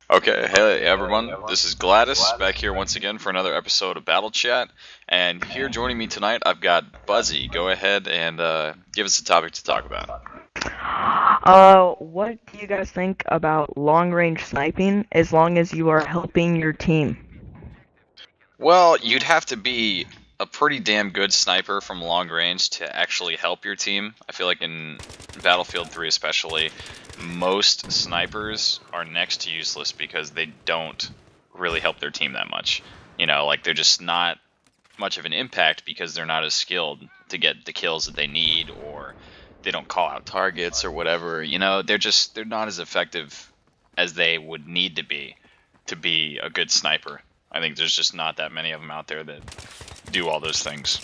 Okay, hey everyone, this is Gladys back here once again for another episode of Battlechat, and here joining me tonight I've got Buzzy. Go ahead and give us a topic to talk about. What do you guys think about long range sniping as long as you are helping your team? Well, you'd have to be a pretty damn good sniper from long range to actually help your team. I feel like in Battlefield 3 especially, most snipers are next to useless because they don't really help their team that much. Like they're just not much of an impact because they're not as skilled to get the kills that they need, or they don't call out targets or whatever. They're not as effective as they would need to be a good sniper. I think there's just not that many of them out there that do all those things.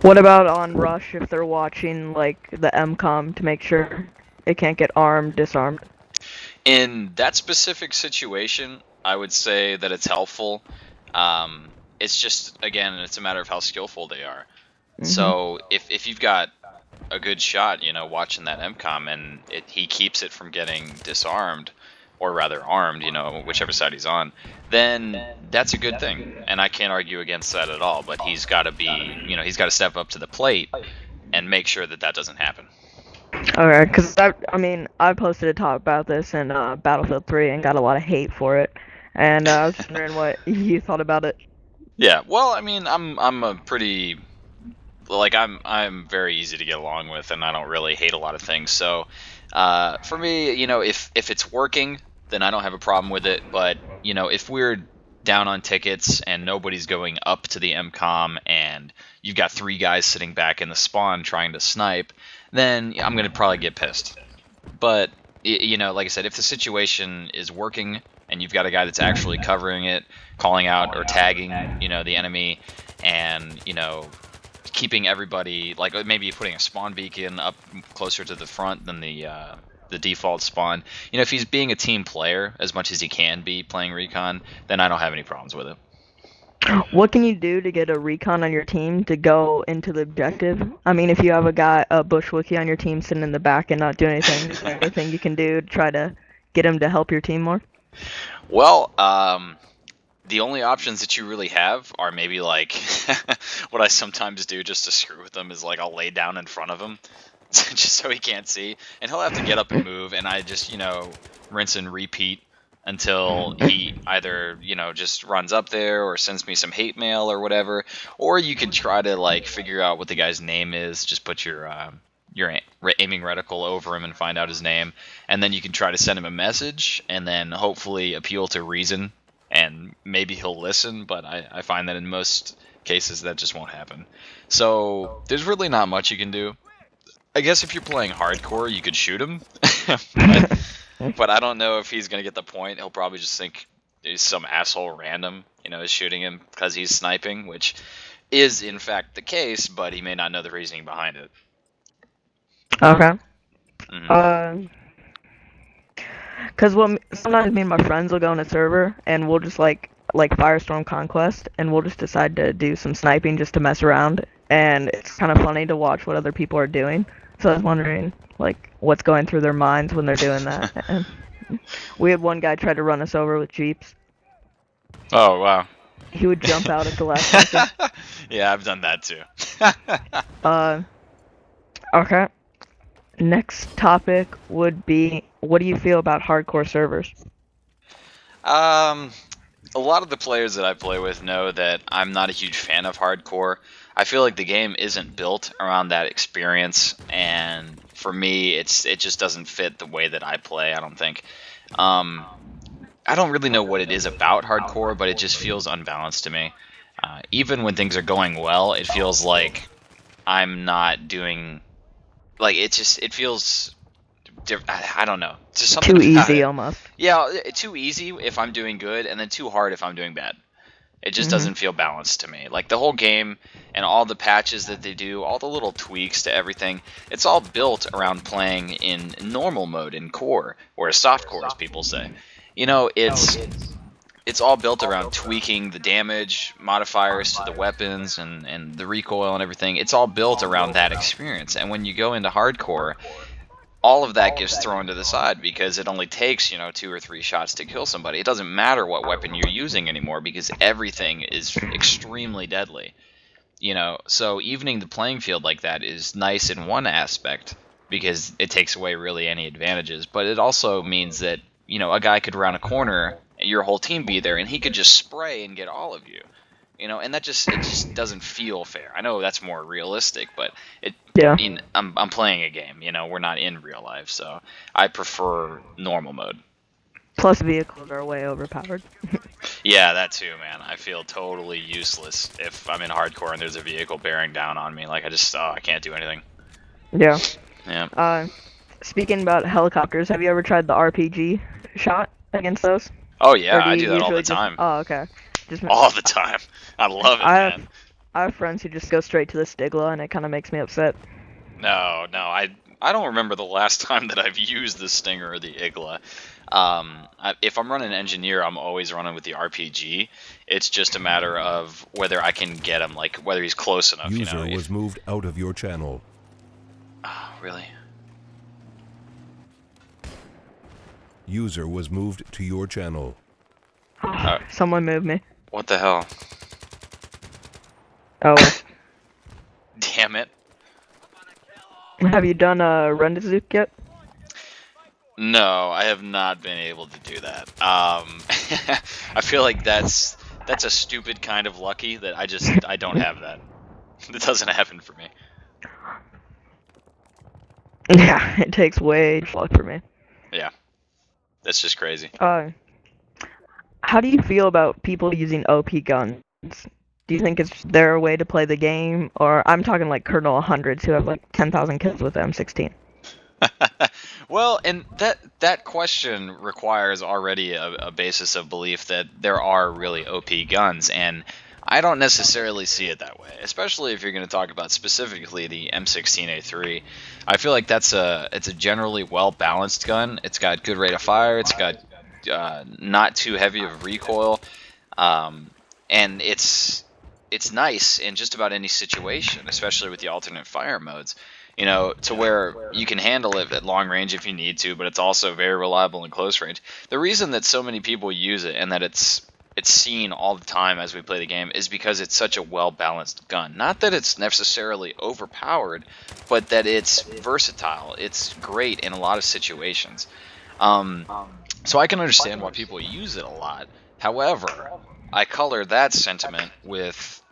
What about on rush if they're watching like the MCOM to make sure it can't get armed, disarmed? In that specific situation, I would say that it's helpful. It's just, again, it's a matter of how skillful they are. Mhm. So if you've got a good shot, watching that MCOM, and he keeps it from getting disarmed, or rather armed, whichever side he's on, then that's a good thing, and I can't argue against that at all. But he's got to he's got to step up to the plate and make sure that that doesn't happen. Okay, because I posted a talk about this in Battlefield 3 and got a lot of hate for it, and I was just wondering what you thought about it. Yeah, well, I mean, I'm a pretty I'm very easy to get along with, and I don't really hate a lot of things. So, for me, if it's working, then I don't have a problem with it. But if we're down on tickets and nobody's going up to the MCOM, and you've got three guys sitting back in the spawn trying to snipe, then I'm gonna probably get pissed. But like I said, if the situation is working and you've got a guy that's actually covering it, calling out or tagging, the enemy, and keeping everybody, like maybe putting a spawn beacon up closer to the front than the default spawn. If he's being a team player as much as he can be playing recon, then I don't have any problems with it. What can you do to get a recon on your team to go into the objective? I mean, if you have a bushwookie on your team sitting in the back and not doing anything, is there anything you can do to try to get him to help your team more? Well, the only options that you really have are maybe like what I sometimes do just to screw with them is like I'll lay down in front of him just so he can't see, and he'll have to get up and move, and I just rinse and repeat until he either just runs up there or sends me some hate mail or whatever. Or you could try to like figure out what the guy's name is. Just put your aiming reticle over him and find out his name, and then you can try to send him a message and then hopefully appeal to reason, and maybe he'll listen. But I find that in most cases that just won't happen. So there's really not much you can do. I guess if you're playing hardcore, you could shoot him, but I don't know if he's gonna get the point. He'll probably just think he's some asshole random, is shooting him because he's sniping, which is in fact the case, but he may not know the reasoning behind it. Okay. Hmm. Uh, cause sometimes me and my friends will go on a server and we'll just like Firestorm Conquest and we'll just decide to do some sniping just to mess around, and it's kind of funny to watch what other people are doing. So I was wondering like what's going through their minds when they're doing that. And we had one guy try to run us over with jeeps. Oh wow. He would jump out at the last second. Yeah, I've done that too. Uh, okay. Next topic would be, what do you feel about hardcore servers? um, a lot of the players that I play with know that I'm not a huge fan of hardcore. I feel like the game isn't built around that experience, and for me, it just doesn't fit the way that I play. I don't think. Um, I don't really know what it is about hardcore, but it just feels unbalanced to me. Even when things are going well, it feels like I'm not doing, like it feels. I don't know. Just something Too about easy it. almost. Yeah, too easy if I'm doing good, and then too hard if I'm doing bad. It just Mhm. doesn't feel balanced to me. Like the whole game and all the patches that they do, all the little tweaks to everything, it's all built around playing in normal mode, in core, or soft core as people say. It's all built around tweaking the damage modifiers to the weapons, and the recoil and everything. It's all built around that experience. And when you go into hardcore, all of that gets thrown to the side because it only takes, 2 or 3 shots to kill somebody. It doesn't matter what weapon you're using anymore because everything is extremely deadly. So evening the playing field like that is nice in one aspect because it takes away really any advantages, but it also means that, a guy could round a corner, your whole team be there, and he could just spray and get all of you. And it just doesn't feel fair. I know that's more realistic, but Yeah. I'm playing a game, we're not in real life, so I prefer normal mode. Plus, vehicles are way overpowered. Yeah, that too, man. I feel totally useless if I'm in hardcore and there's a vehicle bearing down on me. Like, I can't do anything. Yeah. Yeah. Speaking about helicopters, have you ever tried the RPG shot against those? Oh, yeah, Or do I you do that all the usually just... time. Oh, okay. All the time. I love it, man. I have friends who just go straight to the Stigla, and it kind of makes me upset. No, I don't remember the last time that I've used the Stinger or the Igla. If I'm running Engineer, I'm always running with the RPG. It's just a matter of whether I can get him, like whether he's close enough. User was moved out of your channel. Oh, really? User was moved to your channel. Someone moved me. What the hell? Oh. Damn it. Have you done a Rendazook yet? No, I have not been able to do that. I feel like that's a stupid kind of lucky that I don't have that. It doesn't happen for me. Yeah, it takes way too long for me. Yeah, that's just crazy. How do you feel about people using OP guns? Do you think it's their way to play the game, or I'm talking like Colonel 100s who have like 10,000 kills with M16? Well, and that question requires already a basis of belief that there are really OP guns, and I don't necessarily see it that way, especially if you're going to talk about specifically the M16A3. I feel like it's a generally well-balanced gun. It's got good rate of fire, it's got not too heavy of recoil, and it's nice in just about any situation, especially with the alternate fire modes. To where you can handle it at long range if you need to, but it's also very reliable in close range. The reason that so many people use it and that it's seen all the time as we play the game is because it's such a well-balanced gun. Not that it's necessarily overpowered, but that it's versatile. It's great in a lot of situations. So I can understand why people use it a lot. However, I color that sentiment with,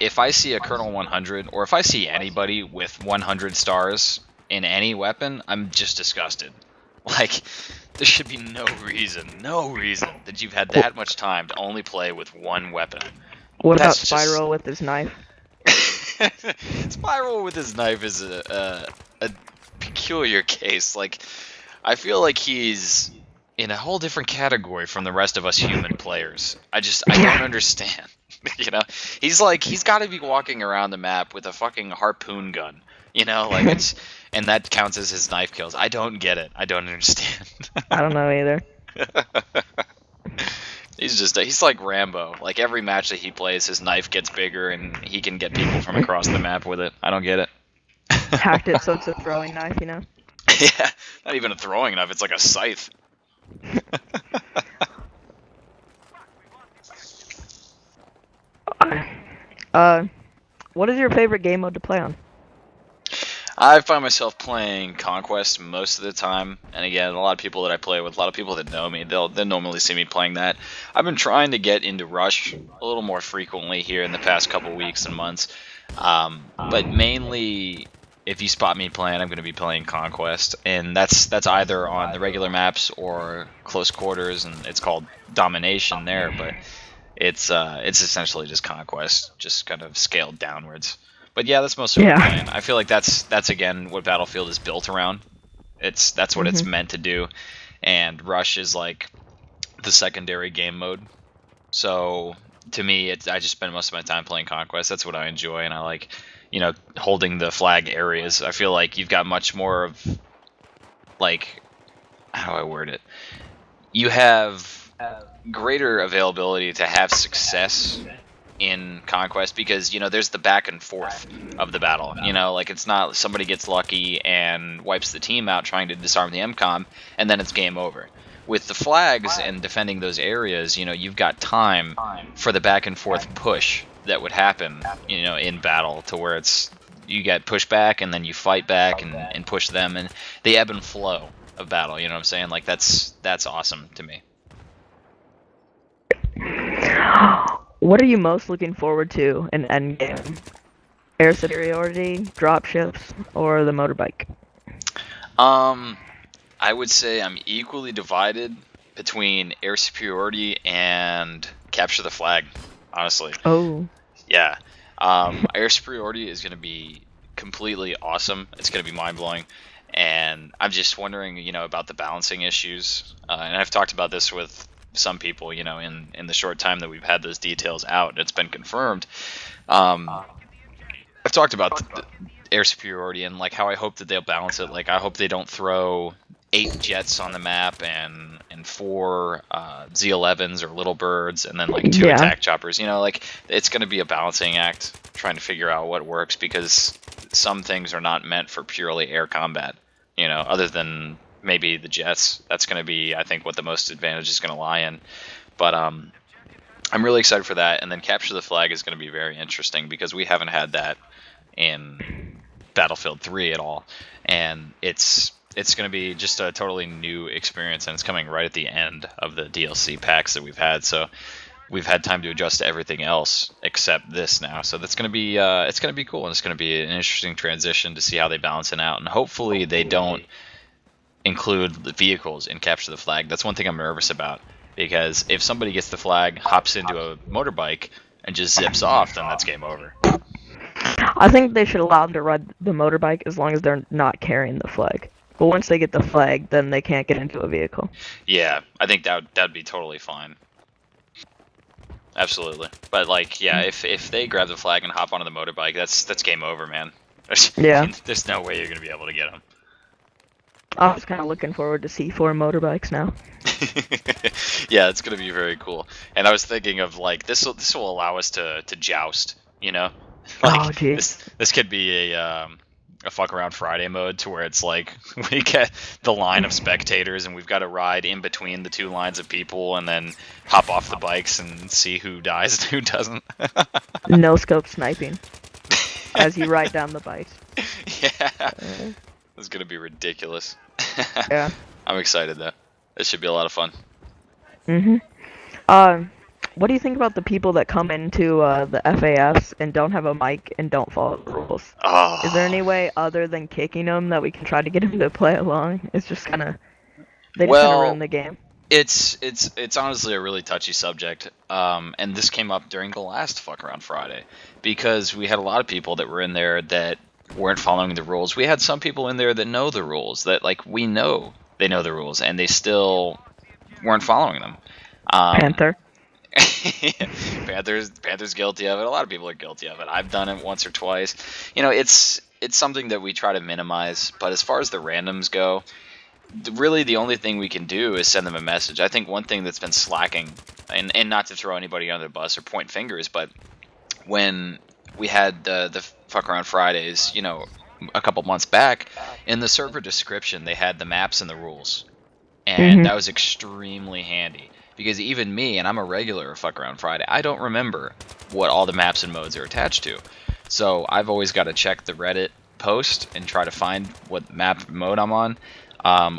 if I see a Colonel 100, or if I see anybody with 100 stars in any weapon, I'm just disgusted. Like, there should be no reason that you've had that much time to only play with one weapon. What about Spiral with his knife? Spiral with his knife is a peculiar case. Like, I feel like he's in a whole different category from the rest of us human players. I don't understand. He's got to be walking around the map with a fucking harpoon gun. And that counts as his knife kills. I don't get it. I don't understand. I don't know either. He's like Rambo. Like, every match that he plays, his knife gets bigger and he can get people from across the map with it. I don't get it. Hacked it so it's a throwing knife, Yeah, not even a throwing knife. It's like a scythe. What is your favorite game mode to play on? I find myself playing Conquest most of the time, and again, a lot of people that I play with, a lot of people that know me, they'll normally see me playing that. I've been trying to get into Rush a little more frequently here in the past couple weeks and months, but mainly, if you spot me playing, I'm going to be playing Conquest, and that's either on the regular maps or close quarters, and it's called Domination there, but it's essentially just Conquest, just kind of scaled downwards. But yeah, that's mostly what I'm playing. I feel like that's again what Battlefield is built around. That's what it's meant to do, and Rush is like the secondary game mode. So to me, I just spend most of my time playing Conquest. That's what I enjoy, and I like, holding the flag areas. I feel like you've got much more of, like, how do I word it? You have greater availability to have success in Conquest, because there's the back and forth of the battle. Like, it's not somebody gets lucky and wipes the team out trying to disarm the MCOM, and then it's game over. With the flags and defending those areas, you've got time for the back and forth push that would happen, in battle, to where you get pushed back and then you fight back and push them, and the ebb and flow of battle. You know what I'm saying? Like, that's awesome to me. What are you most looking forward to in Endgame? Air superiority, dropships, or the motorbike? I would say I'm equally divided between air superiority and capture the flag, honestly. Oh. Yeah. Air superiority is going to be completely awesome. It's going to be mind-blowing. And I'm just wondering, about the balancing issues. And I've talked about this with some people, in the short time that we've had those details out, and it's been confirmed. I've talked about the air superiority and, like, how I hope that they'll balance it. Like, I hope they don't throw 8 jets on the map and 4 Z11s or little birds, and then, like, 2 attack choppers. Like, it's going to be a balancing act, trying to figure out what works, because some things are not meant for purely air combat, other than maybe the jets. That's going to be, I think, what the most advantage is going to lie in. But I'm really excited for that. And then capture the flag is going to be very interesting, because we haven't had that in Battlefield 3 at all, and it's going to be just a totally new experience, and it's coming right at the end of the DLC packs that we've had, so we've had time to adjust to everything else except this now. So that's going to be it's going to be cool, and it's going to be an interesting transition to see how they balance it out, and hopefully they don't include the vehicles in capture the flag. That's one thing I'm nervous about, because if somebody gets the flag, hops into a motorbike, and just zips off, then that's game over. I think they should allow them to ride the motorbike as long as they're not carrying the flag. But once they get the flag, then they can't get into a vehicle. Yeah, I think that'd be totally fine. Absolutely. But, like, yeah, if they grab the flag and hop onto the motorbike, that's game over, man. There's no way you're going to be able to get them. I was kind of looking forward to C4 motorbikes now. Yeah, it's going to be very cool. And I was thinking of, like, this will allow us to joust, Like, oh, geez. This could be a fuck around Friday mode, to where it's like we get the line of spectators and we've got to ride in between the 2 lines of people and then hop off the bikes and see who dies and who doesn't. No scope sniping as you ride down the bikes. Yeah. It's going to be ridiculous. Yeah. I'm excited, though. This should be a lot of fun. What do you think about the people that come into the FAFs and don't have a mic and don't follow the rules? Oh. Is there any way other than kicking them that we can try to get them to play along? It's just kind of, they just kind of ruin the game. It's honestly a really touchy subject, and this came up during the last Fuck Around Friday, because we had a lot of people that were in there that weren't following the rules. We had some people in there that know the rules, that, like, we know they know the rules, and they still weren't following them. Panther. Panther's guilty of it. A lot of people are guilty of it. I've done it once or twice. It's something that we try to minimize, but as far as the randoms go, really the only thing we can do is send them a message. I think one thing that's been slacking, and not to throw anybody under the bus or point fingers, but when we had the Fuck Around Fridays, a couple months back, in the server description they had the maps and the rules, and that was extremely handy, because even me, and I'm a regular Fuck Around Friday, I don't remember what all the maps and modes are attached to, so I've always got to check the Reddit post and try to find what map mode I'm on,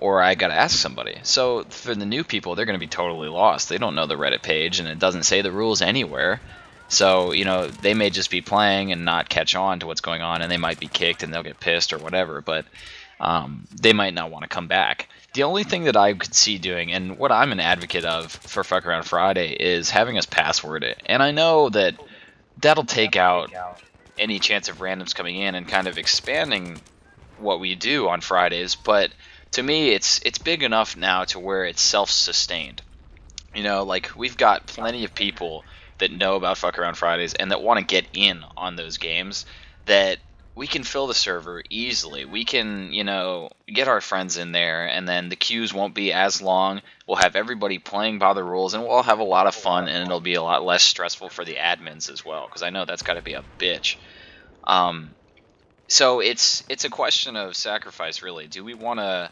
or I got to ask somebody. So for the new people, they're going to be totally lost. They don't know the Reddit page, and it doesn't say the rules anywhere. So, they may just be playing and not catch on to what's going on, and they might be kicked and they'll get pissed or whatever, but they might not want to come back. The only thing that I could see doing, and what I'm an advocate of for Fuck Around Friday, is having us password it. And I know that that'll take out any chance of randoms coming in and kind of expanding what we do on Fridays, but to me it's big enough now to where it's self-sustained. Like, we've got plenty of people that know about Fuck Around Fridays and that want to get in on those games, that we can fill the server easily. We can, get our friends in there, and then the queues won't be as long. We'll have everybody playing by the rules, and we'll have a lot of fun, and it'll be a lot less stressful for the admins as well, because I know that's got to be a bitch. So it's a question of sacrifice, really. Do we want to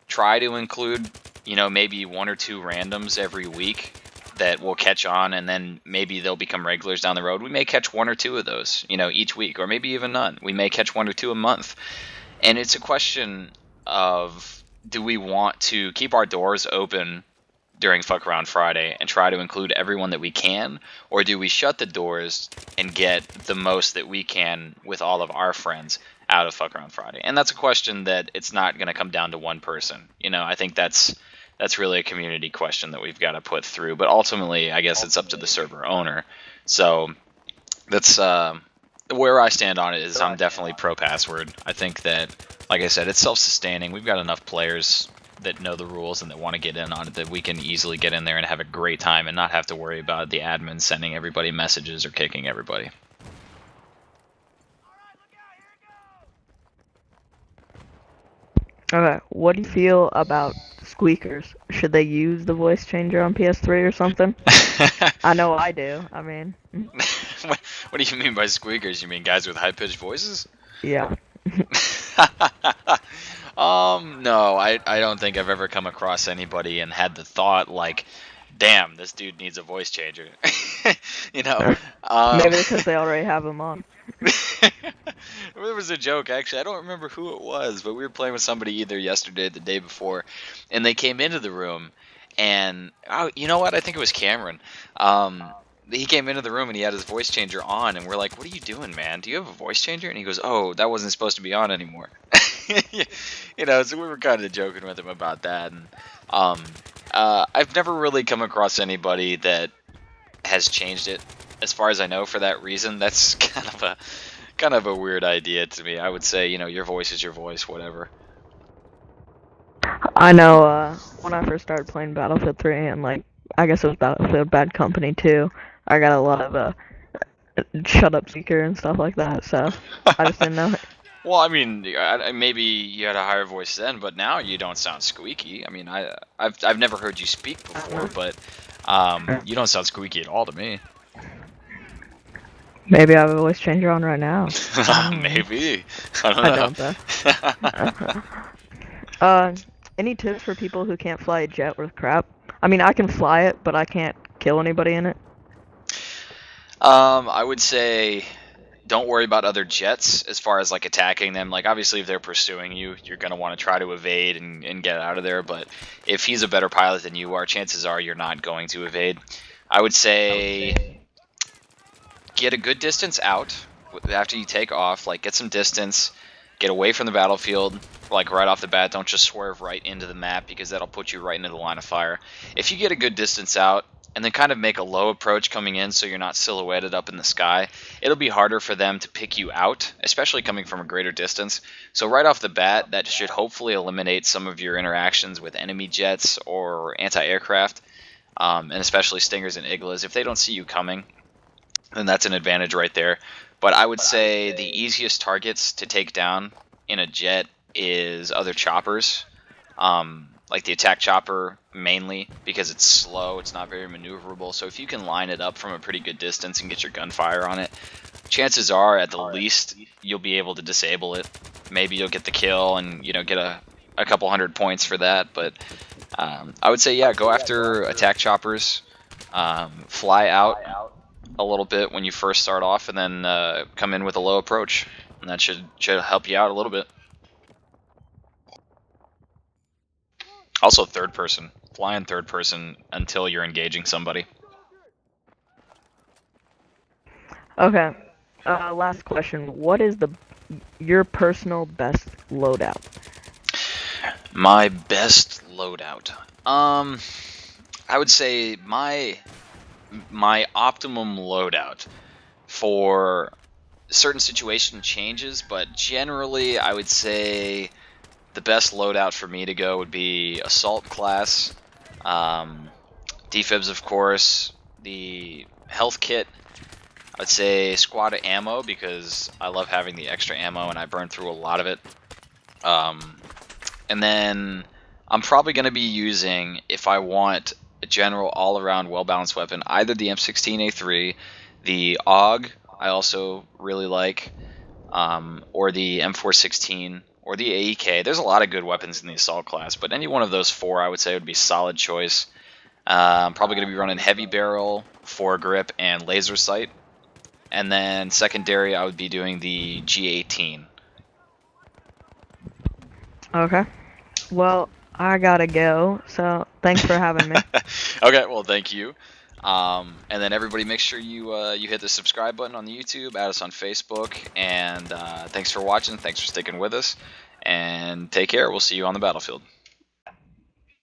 try to include, maybe 1 or 2 randoms every week that will catch on, and then maybe they'll become regulars down the road? We may catch 1 or 2 of those, each week, or maybe even none. We may catch 1 or 2 a month. And it's a question of, do we want to keep our doors open during Fuck Around Friday and try to include everyone that we can, or do we shut the doors and get the most that we can with all of our friends out of Fuck Around Friday? And that's a question that it's not going to come down to one person. I think that's really a community question that we've got to put through. But ultimately, I guess it's up to the server owner. So that's where I stand on it. Is I'm definitely pro password. I think that, like I said, it's self-sustaining. We've got enough players that know the rules and that want to get in on it that we can easily get in there and have a great time and not have to worry about the admin sending everybody messages or kicking everybody. Okay, what do you feel about squeakers? Should they use the voice changer on PS3 or something? I know I do. I mean, what do you mean by squeakers? You mean guys with high-pitched voices? yeah. No, I don't think I've ever come across anybody and had the thought like, damn, this dude needs a voice changer. Maybe because they already have them on. There was a joke, actually. I don't remember who it was, but we were playing with somebody either yesterday or the day before, and they came into the room, and, you know what? I think it was Cameron. He came into the room and he had his voice changer on, and we're like, what are you doing, man? Do you have a voice changer? And he goes, oh, that wasn't supposed to be on anymore. So we were kind of joking with him about that. And I've never really come across anybody that has changed it, as far as I know, for that reason. That's kind of a weird idea to me. I would say, your voice is your voice, whatever. I know, when I first started playing Battlefield 3, and, I guess it was Battlefield Bad Company 2, I got a lot of, shut up speaker and stuff like that, so I just didn't know. Well, I mean, maybe you had a higher voice then, but now you don't sound squeaky. I mean, I've never heard you speak before, but you don't sound squeaky at all to me. Maybe I have a voice changer on right now. Maybe. I don't know. Though. Any tips for people who can't fly a jet worth crap? I mean, I can fly it, but I can't kill anybody in it. I would say don't worry about other jets as far as attacking them. Obviously if they're pursuing you, you're going to want to try to evade and get out of there, but if he's a better pilot than you are, chances are you're not going to evade. I would say get a good distance out after you take off. Get some distance, get away from the battlefield, right off the bat. Don't just swerve right into the map, because that'll put you right into the line of fire. If you get a good distance out and then kind of make a low approach coming in so you're not silhouetted up in the sky, it'll be harder for them to pick you out, especially coming from a greater distance. So right off the bat, that should hopefully eliminate some of your interactions with enemy jets or anti-aircraft, and especially Stingers and Iglas. If they don't see you coming, then that's an advantage right there. But I would say the easiest targets to take down in a jet is other choppers. Like the attack chopper mainly, because it's slow, it's not very maneuverable. So if you can line it up from a pretty good distance and get your gunfire on it, chances are at the least you'll be able to disable it. Maybe you'll get the kill and get a couple 100 points for that. But I would say, yeah, go after attack choppers, fly out a little bit when you first start off, and then come in with a low approach, and that should help you out a little bit. Also third person. Fly in third person until you're engaging somebody. Okay. Last question. What is your personal best loadout? My best loadout. I would say my optimum loadout for certain situation changes, but generally I would say the best loadout for me to go would be Assault class, defibs of course, the health kit, I would say squad ammo, because I love having the extra ammo and I burn through a lot of it. And then I'm probably going to be using, if I want a general all-around well-balanced weapon, either the M16A3, the AUG I also really like, or the M416, or the AEK. There's a lot of good weapons in the assault class, but any one of those four I would say would be solid choice. I'm probably going to be running heavy barrel, foregrip, and laser sight. And then secondary, I would be doing the G18. Okay. Well, I gotta go, so thanks for having me. Okay, well, thank you. And then everybody, make sure you hit the subscribe button on the YouTube, add us on Facebook, and thanks for watching. Thanks for sticking with us, and take care. We'll see you on the battlefield.